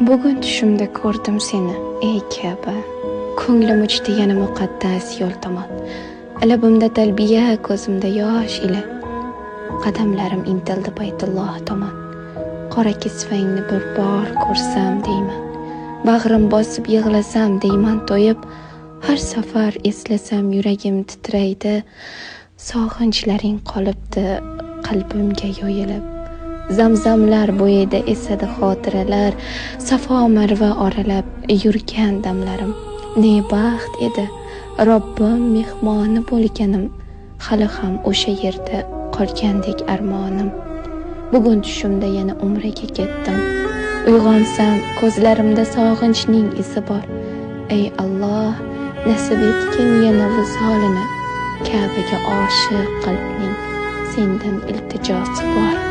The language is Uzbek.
Bugun tushimda ko'rdim seni, ey Ka'ba. Ko'nglim uchdi yana muqaddas yo'l tomon. Labimda talbiya, ko'zimda yosh ila. Qadamlarim intildi Baytulloh tomon. Qora kisvangni bir bor ko'rsam deyman. Bag'rim bosib yig'lasam deyman to'yib. Har safar eslasam yuragim titraydi. Sog'inchlaring qolibdi qalbimga yoyilib. Zamzamlar bo'yida esadi xotiralar, Safo Marva oralab yurgan damlarim. Ne baxt edi, Robbim mehmoni bo'lganim, hali ham o'sha yerda qolgandek armonim. Bugun tushimda yana umraga ketdim. Uyg'onsam, ko'zlarimda sog'inchning isi bor. Ey Alloh, nasib etgin yana visolini, Ka'baga oshiq qalbning sendan iltijosi bor.